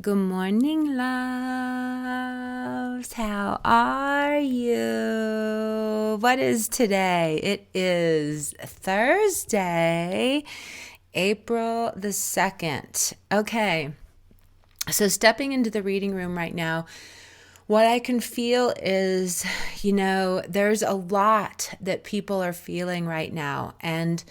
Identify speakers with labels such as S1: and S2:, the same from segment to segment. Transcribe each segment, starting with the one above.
S1: Good morning, loves. How are you? What is today? It is Thursday, April the 2nd. Okay, so stepping into the reading room right now, what I can feel is, there's a lot that people are feeling right now. And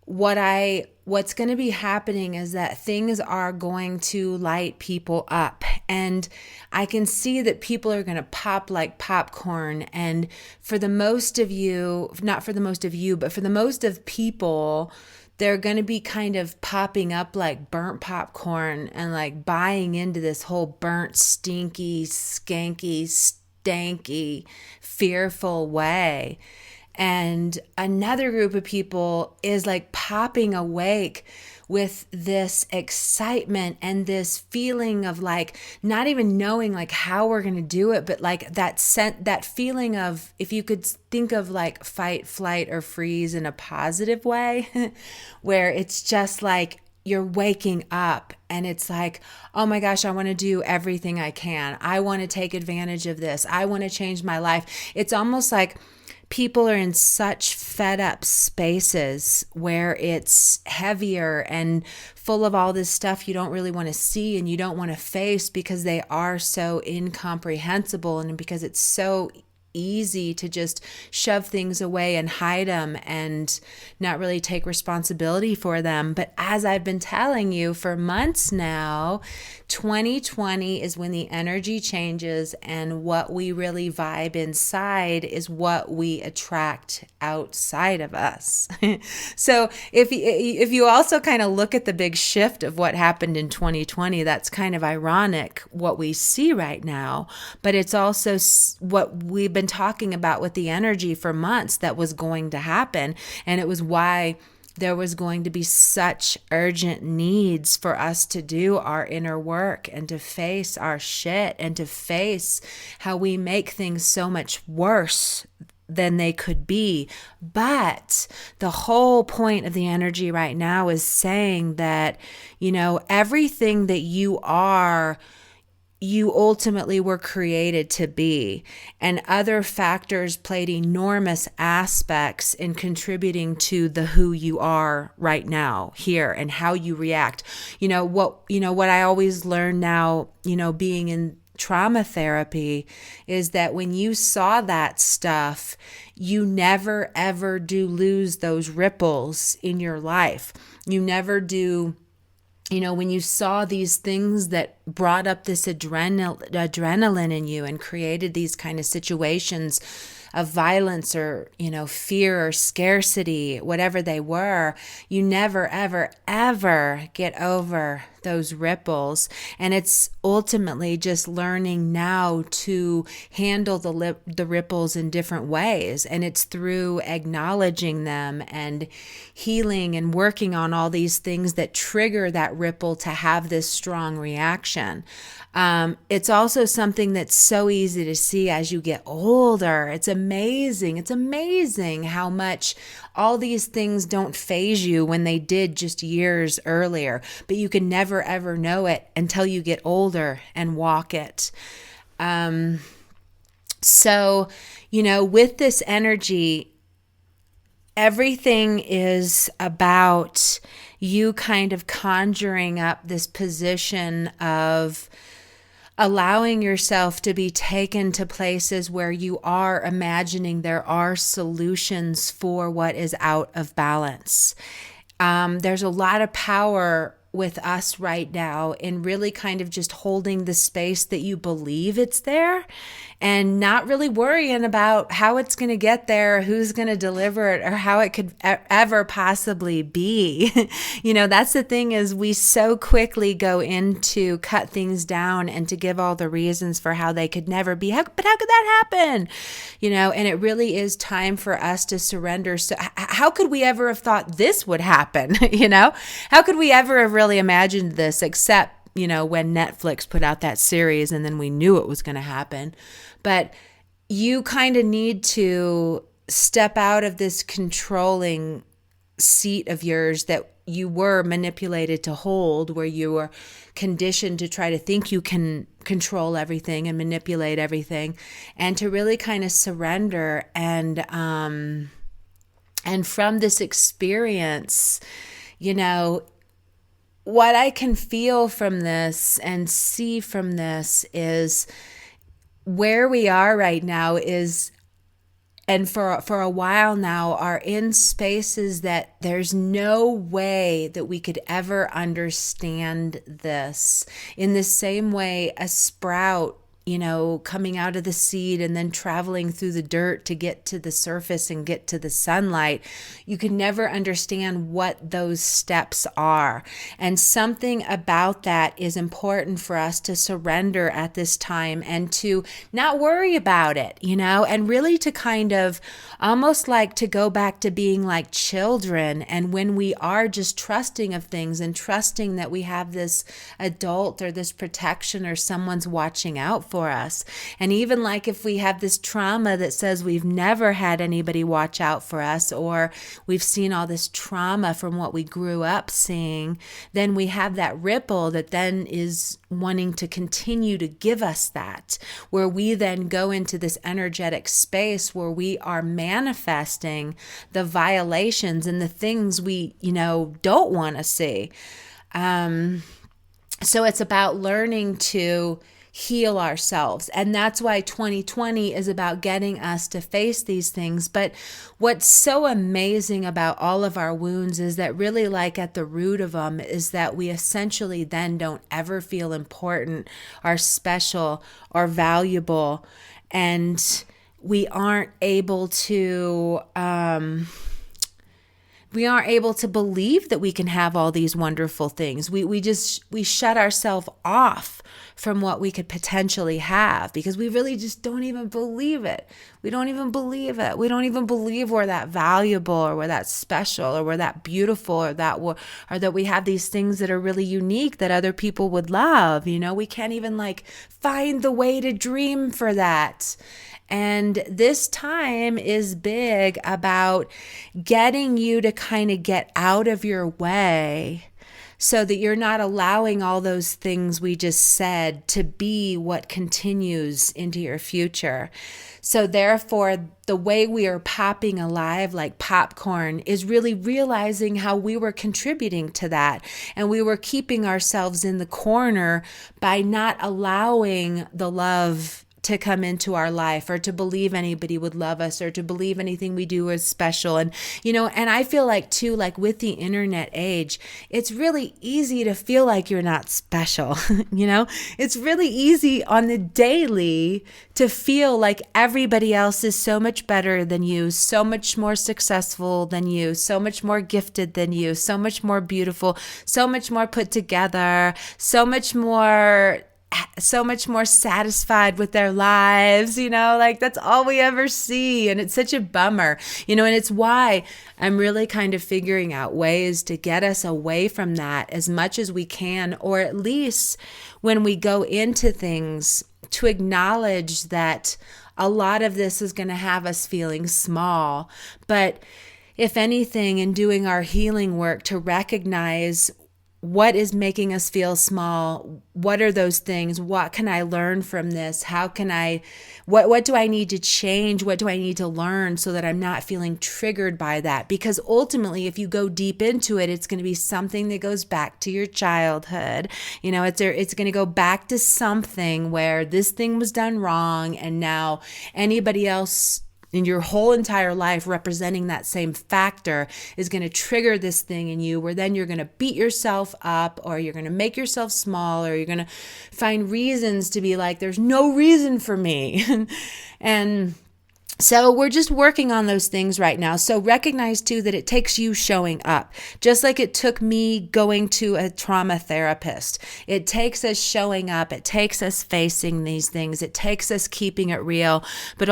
S1: what's going to be happening is that things are going to light people up, and I can see that people are going to pop like popcorn. And for the most of you, not for the most of you, but for the most of people, they're going to be kind of popping up like burnt popcorn and like buying into this whole burnt, stinky, skanky, stanky, fearful way. And another group of people is like popping awake with this excitement and this feeling of like not even knowing like how we're going to do it, but like that feeling of, if you could think of like fight, flight, or freeze in a positive way, where it's just like you're waking up and it's like, oh my gosh, I want to do everything I can. I want to take advantage of this. I want to change my life. It's almost like people are in such fed up spaces where it's heavier and full of all this stuff you don't really want to see and you don't want to face because they are so incomprehensible, and because it's so easy to just shove things away and hide them and not really take responsibility for them. But as I've been telling you for months now, 2020 is when the energy changes, and what we really vibe inside is what we attract outside of us. So if you also kind of look at the big shift of what happened in 2020, that's kind of ironic what we see right now, but it's also what we've been talking about with the energy for months that was going to happen. And it was why there was going to be such urgent needs for us to do our inner work and to face our shit and to face how we make things so much worse than they could be. But the whole point of the energy right now is saying that, everything that you are, you ultimately were created to be, and other factors played enormous aspects in contributing to the who you are right now here and how you react. What I always learn now, being in trauma therapy, is that when you saw that stuff, you never ever do lose those ripples in your life. You never do. When you saw these things that brought up this adrenaline in you and created these kind of situations of violence or, fear or scarcity, whatever they were, you never, ever, ever get over those ripples. And it's ultimately just learning now to handle the ripples in different ways. And it's through acknowledging them and healing and working on all these things that trigger that ripple to have this strong reaction. It's also something that's so easy to see as you get older. It's amazing. It's amazing how much all these things don't phase you when they did just years earlier, but you can never ever know it until you get older and walk it. So, with this energy, everything is about you kind of conjuring up this position of allowing yourself to be taken to places where you are imagining there are solutions for what is out of balance. There's a lot of power with us right now in really kind of just holding the space that you believe it's there and not really worrying about how it's going to get there, who's going to deliver it, or how it could ever possibly be. That's the thing, is we so quickly go into cut things down and to give all the reasons for how they could never be. But how could that happen? And it really is time for us to surrender. So how could we ever have thought this would happen? How could we ever have really imagined this, except when Netflix put out that series and then we knew it was going to happen. But you kind of need to step out of this controlling seat of yours that you were manipulated to hold, where you were conditioned to try to think you can control everything and manipulate everything, and to really kind of surrender. And from this experience, what I can feel from this and see from this is where we are right now is, and for a while now, are in spaces that there's no way that we could ever understand this. In the same way a sprout, coming out of the seed and then traveling through the dirt to get to the surface and get to the sunlight, you can never understand what those steps are. And something about that is important for us to surrender at this time and to not worry about it, and really to kind of almost like to go back to being like children. And when we are just trusting of things and trusting that we have this adult or this protection or someone's watching out for us. And even like if we have this trauma that says we've never had anybody watch out for us, or we've seen all this trauma from what we grew up seeing, then we have that ripple that then is wanting to continue to give us that, where we then go into this energetic space where we are manifesting the violations and the things we, don't want to see. So it's about learning to heal ourselves. And that's why 2020 is about getting us to face these things. But what's so amazing about all of our wounds is that really, like at the root of them, is that we essentially then don't ever feel important or special or valuable. And we aren't able to believe that we can have all these wonderful things. We shut ourselves off from what we could potentially have because we really just don't even believe it. We don't even believe it. We don't even believe we're that valuable or we're that special or we're that beautiful or that we have these things that are really unique that other people would love. We can't even find the way to dream for that. And this time is big about getting you to kind of get out of your way so that you're not allowing all those things we just said to be what continues into your future. So therefore, the way we are popping alive like popcorn is really realizing how we were contributing to that. And we were keeping ourselves in the corner by not allowing the love to come into our life, or to believe anybody would love us, or to believe anything we do is special. And, and I feel like too, with the internet age, it's really easy to feel like you're not special. It's really easy on the daily to feel like everybody else is so much better than you, so much more successful than you, so much more gifted than you, so much more beautiful, so much more put together, so much more satisfied with their lives, that's all we ever see. And it's such a bummer, and it's why I'm really kind of figuring out ways to get us away from that as much as we can, or at least when we go into things to acknowledge that a lot of this is going to have us feeling small. But if anything, in doing our healing work, to recognize what is making us feel small? What are those things? What can I learn from this? What do I need to change? What do I need to learn so that I'm not feeling triggered by that? Because ultimately, if you go deep into it, it's going to be something that goes back to your childhood. It's going to go back to something where this thing was done wrong, and now anybody else in your whole entire life representing that same factor is going to trigger this thing in you, where then you're going to beat yourself up, or you're going to make yourself small, or you're going to find reasons to be like, there's no reason for me. And so we're just working on those things right now. So recognize too that it takes you showing up, just like it took me going to a trauma therapist. It takes us showing up. It takes us facing these things. It takes us keeping it real. But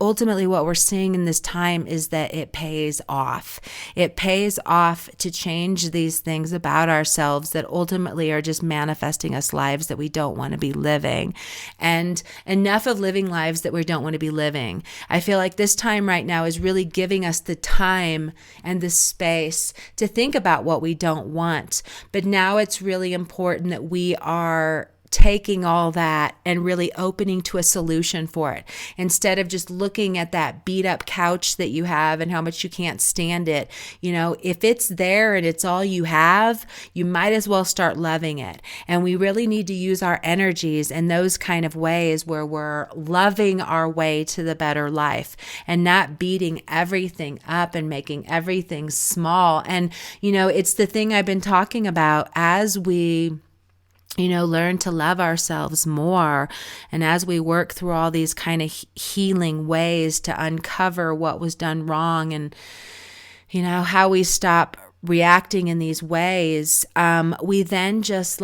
S1: ultimately what we're seeing in this time is that it pays off. It pays off to change these things about ourselves that ultimately are just manifesting us lives that we don't want to be living. And enough of living lives that we don't want to be living. I feel like this time right now is really giving us the time and the space to think about what we don't want. But now it's really important that we are taking all that and really opening to a solution for it. Instead of just looking at that beat up couch that you have and how much you can't stand it, if it's there and it's all you have, you might as well start loving it. And we really need to use our energies in those kind of ways where we're loving our way to the better life and not beating everything up and making everything small. And, it's the thing I've been talking about as we learn to love ourselves more. And as we work through all these kind of healing ways to uncover what was done wrong and, how we stop reacting in these ways, we then just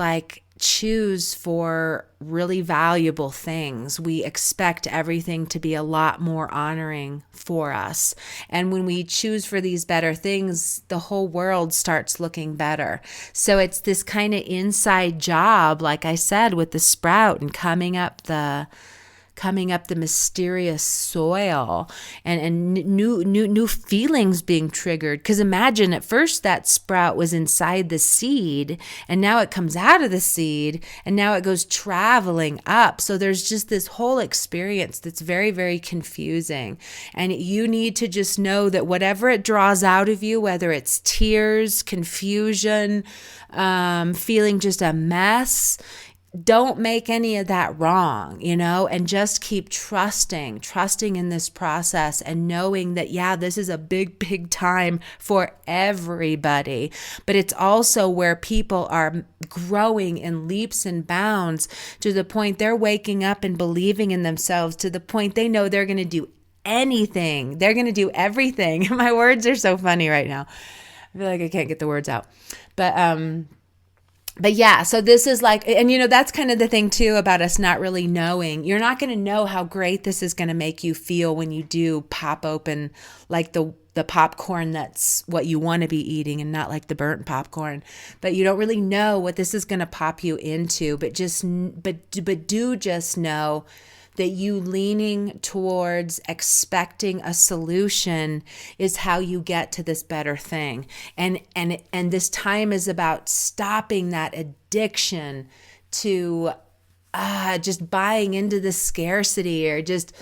S1: choose for really valuable things. We expect everything to be a lot more honoring for us. And when we choose for these better things, the whole world starts looking better. So it's this kind of inside job, like I said, with the sprout and coming up the mysterious soil and new feelings being triggered. Because imagine at first that sprout was inside the seed and now it comes out of the seed and now it goes traveling up. So there's just this whole experience that's very, very confusing. And you need to just know that whatever it draws out of you, whether it's tears, confusion, feeling just a mess, don't make any of that wrong, and just keep trusting in this process and knowing that, this is a big, big time for everybody. But it's also where people are growing in leaps and bounds to the point they're waking up and believing in themselves to the point they know they're going to do anything. They're going to do everything. My words are so funny right now. I feel like I can't get the words out. But yeah, so this is and that's kind of the thing too about us not really knowing. You're not going to know how great this is going to make you feel when you do pop open the popcorn that's what you want to be eating and not like the burnt popcorn. But you don't really know what this is going to pop you into, but do just know that you leaning towards expecting a solution is how you get to this better thing. And this time is about stopping that addiction to just buying into the scarcity or just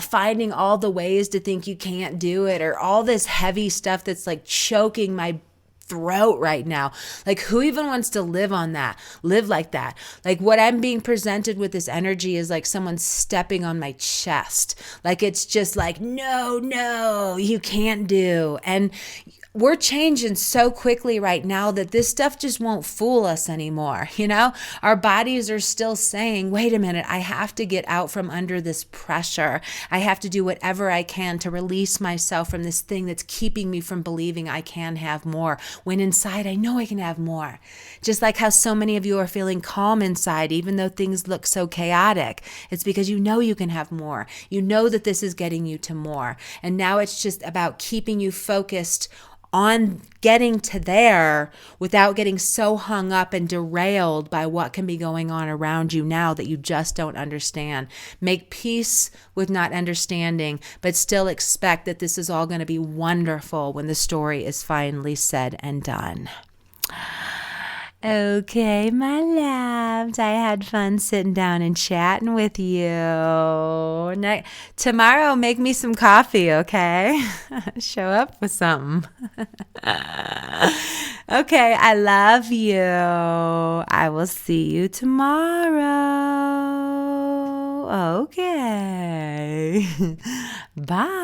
S1: finding all the ways to think you can't do it or all this heavy stuff that's choking my throat right now. Who even wants to live like that? What I'm being presented with this energy is someone stepping on my chest. It's just no, you can't do. And we're changing so quickly right now that this stuff just won't fool us anymore. Our bodies are still saying, wait a minute, I have to get out from under this pressure. I have to do whatever I can to release myself from this thing that's keeping me from believing I can have more, when inside I know I can have more. Just like how so many of you are feeling calm inside, even though things look so chaotic. It's because you know you can have more. You know that this is getting you to more. And now it's just about keeping you focused on getting to there without getting so hung up and derailed by what can be going on around you now that you just don't understand. Make peace with not understanding, but still expect that this is all going to be wonderful when the story is finally said and done. Okay, my loves, I had fun sitting down and chatting with you. Tomorrow, make me some coffee, okay? Show up with something. Okay, I love you. I will see you tomorrow. Okay. Bye.